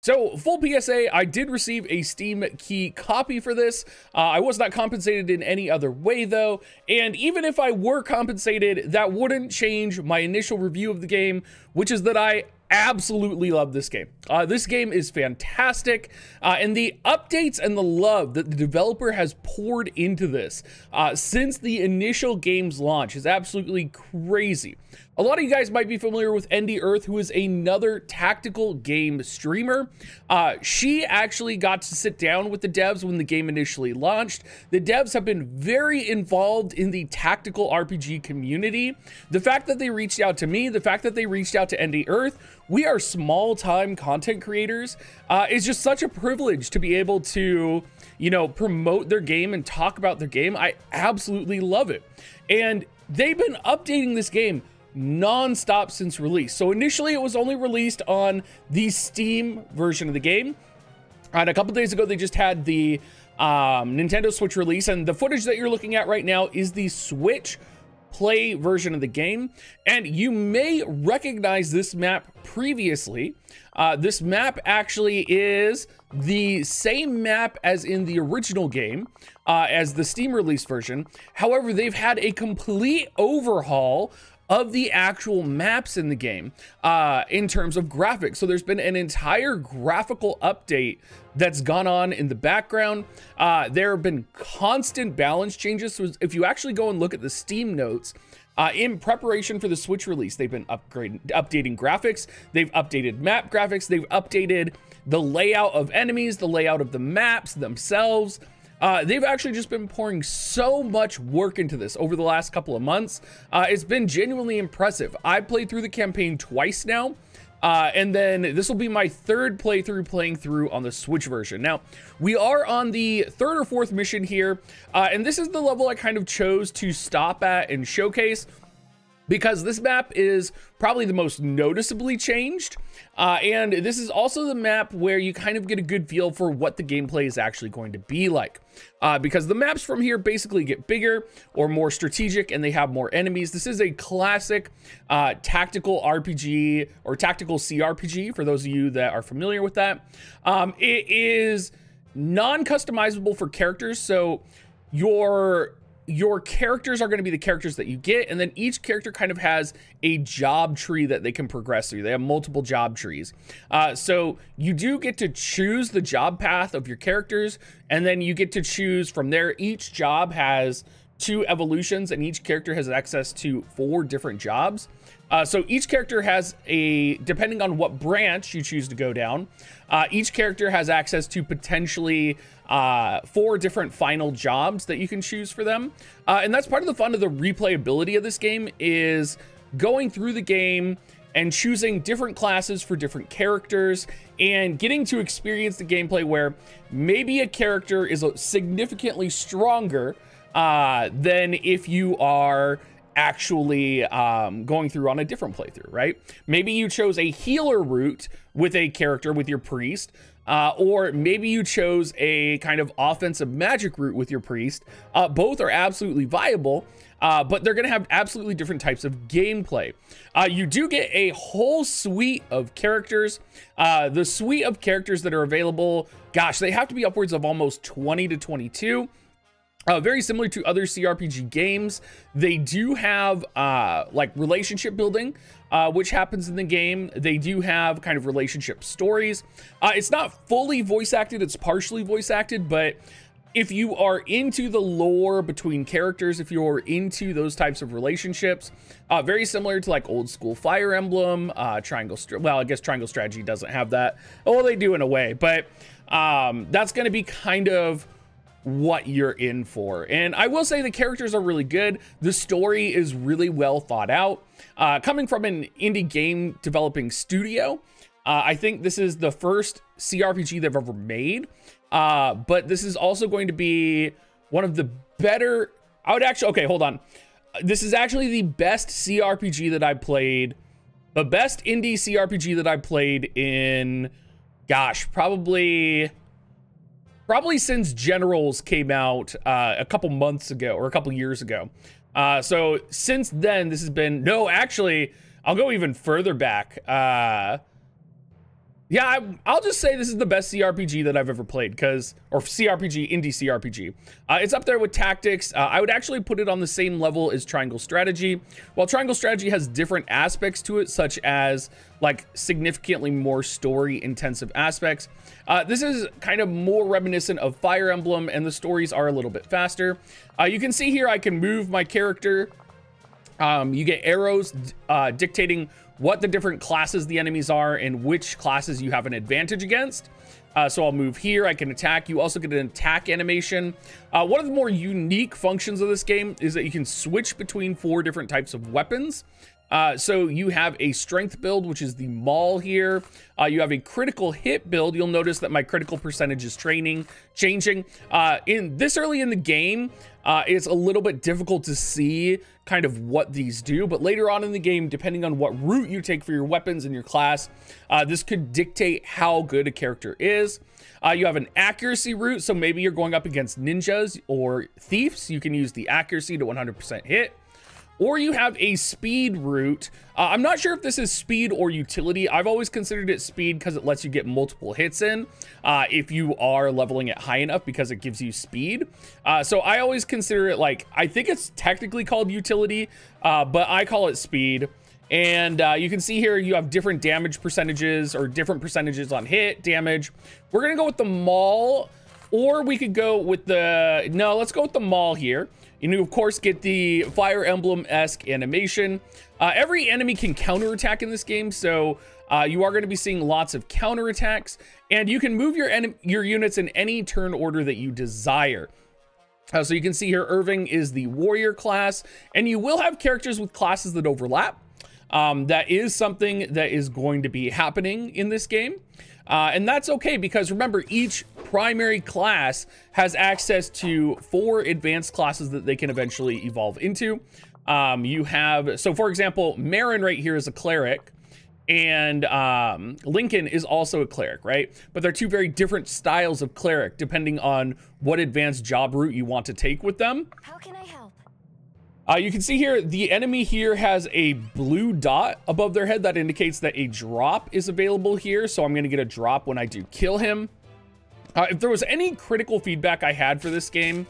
So, full PSA, I did receive a Steam key copy for this. I was not compensated in any other way, though. And even if I were compensated, that wouldn't change my initial review of the game, which is that I absolutely love this game. This game is fantastic, and the updates and the love that the developer has poured into this since the initial game's launch is absolutely crazy. A lot of you guys might be familiar with Indie Earth, who is another tactical game streamer. She actually got to sit down with the devs when the game initially launched. The devs have been very involved in the tactical RPG community. The fact that they reached out to me, the fact that they reached out to Indie Earth, we are small-time content creators. It's just such a privilege to be able to, you know, promote their game and talk about their game. I absolutely love it. And they've been updating this game non-stop since release. So initially it was only released on the Steam version of the game, and a couple days ago they just had the Nintendo Switch release, and the footage that you're looking at right now is the Switch Play version of the game. And you may recognize this map previously. This map actually is the same map as in the original game, as the Steam release version. However, they've had a complete overhaul of the actual maps in the game in terms of graphics. So there's been an entire graphical update that's gone on in the background. There have been constant balance changes. So if you actually go and look at the Steam notes, in preparation for the Switch release, they've been updating graphics, they've updated map graphics, they've updated the layout of enemies, the layout of the maps themselves. They've actually just been pouring so much work into this over the last couple of months. It's been genuinely impressive. I played through the campaign twice now, and then this will be my third playthrough playing through on the Switch version. Now, we are on the third or fourth mission here, and this is the level I kind of chose to stop at and showcase, because this map is probably the most noticeably changed. And this is also the map where you kind of get a good feel for what the gameplay is actually going to be like. Because the maps from here basically get bigger or more strategic, and they have more enemies. This is a classic tactical RPG or tactical CRPG, for those of you that are familiar with that. It is non-customizable for characters, so your characters are going to be the characters that you get, and then each character kind of has a job tree that they can progress through. They have multiple job trees. So you do get to choose the job path of your characters, and then you get to choose from there. Each job has 2 evolutions, and each character has access to 4 different jobs. So each character has depending on what branch you choose to go down, each character has access to potentially 4 different final jobs that you can choose for them. And that's part of the fun of the replayability of this game, is going through the game and choosing different classes for different characters and getting to experience the gameplay where maybe a character is significantly stronger than if you are actually going through on a different playthrough, right? Maybe you chose a healer route with a character with your priest, or maybe you chose a kind of offensive magic route with your priest. Both are absolutely viable, but they're gonna have absolutely different types of gameplay. You do get a whole suite of characters. The suite of characters that are available, gosh, they have to be upwards of almost 20 to 22. Very similar to other CRPG games, they do have like relationship building, which happens in the game. They do have kind of relationship stories. It's not fully voice acted, it's partially voice acted, but if you are into the lore between characters, if you're into those types of relationships, very similar to like old school Fire Emblem, well, I guess Triangle Strategy doesn't have that. Oh, they do in a way, but that's going to be kind of what you're in for. And I will say the characters are really good. The story is really well thought out. Coming from an indie game developing studio, I think this is the first CRPG they've ever made. But this is also going to be one of the better, okay, hold on. This is actually the best CRPG that I played, the best indie CRPG that I played in, gosh, probably since Generals came out a couple months ago or a couple years ago. So since then, this has been, no, actually, I'll go even further back. Yeah, I'll just say this is the best CRPG that I've ever played, or CRPG, indie CRPG. It's up there with Tactics. I would actually put it on the same level as Triangle Strategy. While Triangle Strategy has different aspects to it, such as like significantly more story intensive aspects, this is kind of more reminiscent of Fire Emblem, and the stories are a little bit faster. You can see here I can move my character. You get arrows dictating what the different classes the enemies are and which classes you have an advantage against. So I'll move here, I can attack. You also get an attack animation. One of the more unique functions of this game is that you can switch between 4 different types of weapons. So you have a strength build, which is the maul here. You have a critical hit build. You'll notice that my critical percentage is changing. In this early in the game, it's a little bit difficult to see kind of what these do, but later on in the game, depending on what route you take for your weapons in your class, this could dictate how good a character is. You have an accuracy route, so maybe you're going up against ninjas or thieves. You can use the accuracy to 100% hit. Or you have a speed route. I'm not sure if this is speed or utility. I've always considered it speed because it lets you get multiple hits in if you are leveling it high enough, because it gives you speed. So I always consider it like, I think it's technically called utility, but I call it speed. And you can see here you have different damage percentages or different percentages on hit damage. We're gonna go with the maul, or we could go with the, no, let's go with the maul here. You, of course, get the Fire Emblem-esque animation. Every enemy can counterattack in this game, so you are going to be seeing lots of counterattacks, and you can move your units in any turn order that you desire. So you can see here, Irving is the warrior class, and you will have characters with classes that overlap. That is something that is going to be happening in this game. And that's okay, because remember, each primary class has access to 4 advanced classes that they can eventually evolve into. You have, so for example, Marin right here is a cleric, and Lincoln is also a cleric, right? But they're 2 very different styles of cleric, depending on what advanced job route you want to take with them. How can I help? You can see here, the enemy here has a blue dot above their head that indicates that a drop is available here. So I'm going to get a drop when I do kill him. If there was any critical feedback I had for this game,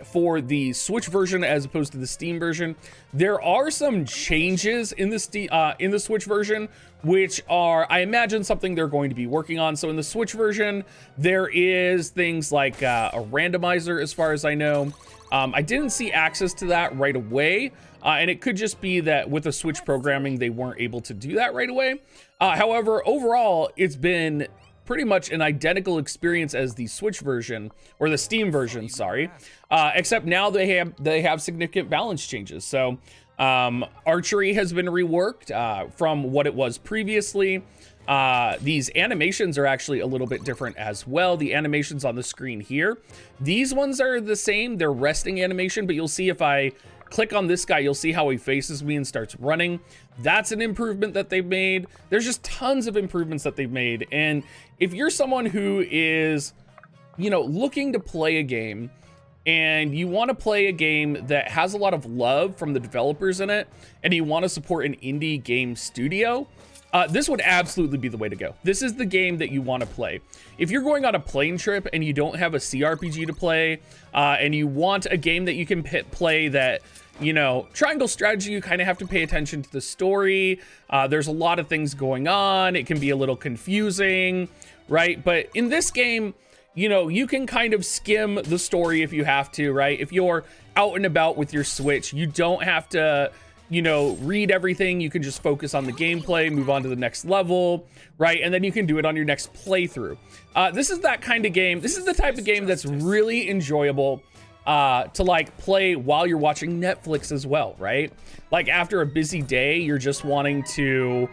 for the Switch version as opposed to the Steam version, there are some changes in the Switch version, which are, I imagine, something they're going to be working on. So in the Switch version, there is things like a randomizer, as far as I know. I didn't see access to that right away, and it could just be that with the Switch programming, they weren't able to do that right away. However, overall, it's been pretty much an identical experience as the Switch version, or the Steam version, sorry, except now they have significant balance changes. So archery has been reworked from what it was previously. These animations are actually a little bit different as well. The animations on the screen here, these ones are the same. They're resting animation, but you'll see if I click on this guy, you'll see how he faces me and starts running. That's an improvement that they've made. There's just tons of improvements that they've made. And if you're someone who is, you know, looking to play a game, and you want to play a game that has a lot of love from the developers in it, and you want to support an indie game studio, this would absolutely be the way to go. This is the game that you want to play. If you're going on a plane trip and you don't have a CRPG to play, and you want a game that you can play that, you know, Triangle Strategy, you kind of have to pay attention to the story. There's a lot of things going on. It can be a little confusing, right? But in this game, you know, you can kind of skim the story if you have to, right? If you're out and about with your Switch, you don't have to, you know, read everything. You can just focus on the gameplay, move on to the next level, right? And then you can do it on your next playthrough. This is that kind of game. This is the type of game that's really enjoyable to like play while you're watching Netflix as well, right? Like after a busy day, you're just wanting to,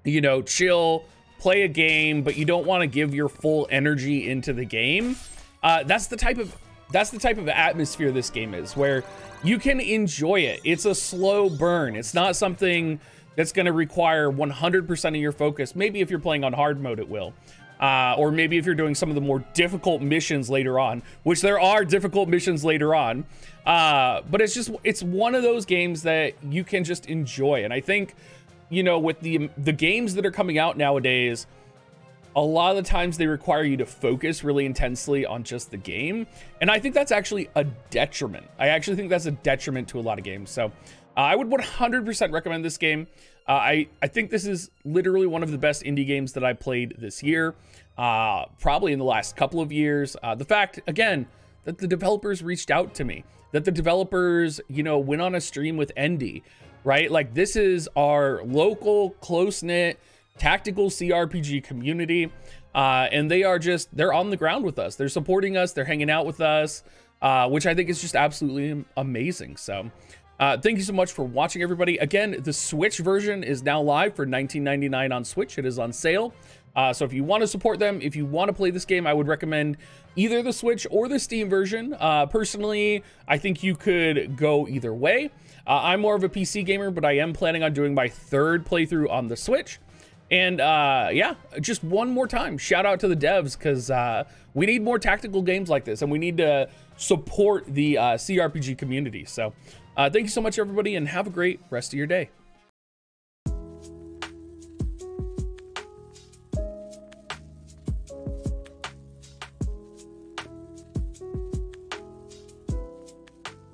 you know, chill, play a game, but you don't want to give your full energy into the game. That's the type of atmosphere this game is, where you can enjoy it. It's a slow burn. It's not something that's going to require 100% of your focus. Maybe if you're playing on hard mode, it will. Or maybe if you're doing some of the more difficult missions later on, which there are difficult missions later on. But it's one of those games that you can just enjoy. And I think, you know, with the games that are coming out nowadays, a lot of the times they require you to focus really intensely on just the game. And I think that's actually a detriment. I actually think that's a detriment to a lot of games. So I would 100% recommend this game. I think this is literally one of the best indie games that I played this year, probably in the last couple of years. The fact, again, that the developers reached out to me, that the developers, you know, went on a stream with Indie, right? Like, this is our local, close-knit, tactical CRPG community, and they're on the ground with us. They're supporting us. They're hanging out with us, which I think is just absolutely amazing. So thank you so much for watching, everybody. Again, the Switch version is now live for $19.99 on Switch. It is on sale. So if you want to support them, if you want to play this game, I would recommend either the Switch or the Steam version. Personally, I think you could go either way. I'm more of a PC gamer, but I am planning on doing my third playthrough on the Switch. And yeah, just one more time, shout out to the devs, because we need more tactical games like this, and we need to support the CRPG community. So thank you so much, everybody, and have a great rest of your day.